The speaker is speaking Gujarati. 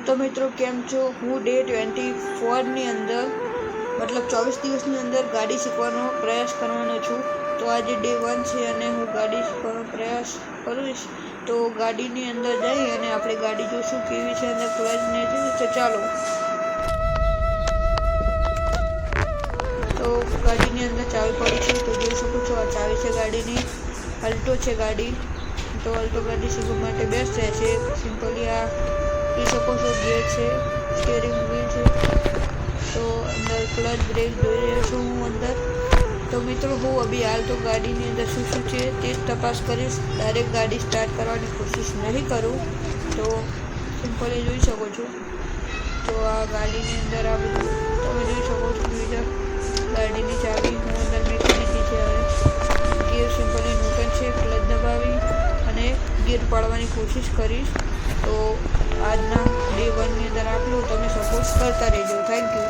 તો મિત્રો કેમ છો? હું ડે 24ની અંદર મતલબ 24 દિવસની અંદર ગાડી શીખવાનો પ્રયાસ કરવાનો છું. તો આજે ડે 1 છે અને હું ગાડી શીખવાનો પ્રયાસ કરીશ. તો ગાડીની અંદર જઈ અને આપણે ગાડી જોઈશું કેવી છે અંદર ક્લચ ને તો ચાલો. તો ગાડીની અંદર ચાવી પડી છે તો જોઈ શકો છો આ ચાવી છે ગાડીની. અલ્ટો છે ગાડી. તો અલ્ટો ગાડી શીખવા માટે બેસ્ટ રહેશે. સિમ્પલી આ જોઈ શકો છો ગેર છે, સ્ટીયરિંગ વ્હીલ છે. તો અંદર ક્લચ બ્રેક જોઈ રહ્યો છું હું અંદર. તો મિત્રો હું અભી હાલ તો ગાડીની અંદર શું શું છે તે જ તપાસ કરીશ. ડાયરેક્ટ ગાડી સ્ટાર્ટ કરવાની કોશિશ નહીં કરું. તો સિમ્પલી જોઈ શકો છો. તો આ ગાડીની અંદર આ બધું તમે જોઈ શકો છો. બીજા ગાડીની ચાવી હું અંદર મૂકી દીધી છે. હવે ગિયર સિમ્પલી ન્યૂટન છે. ક્લચ દબાવી અને ગિયર પાડવાની કોશિશ કરીશ. તો આજના ડે 1ની અંદર આટલું. તમે સપોર્ટ કરતા રહેજો. Thank you.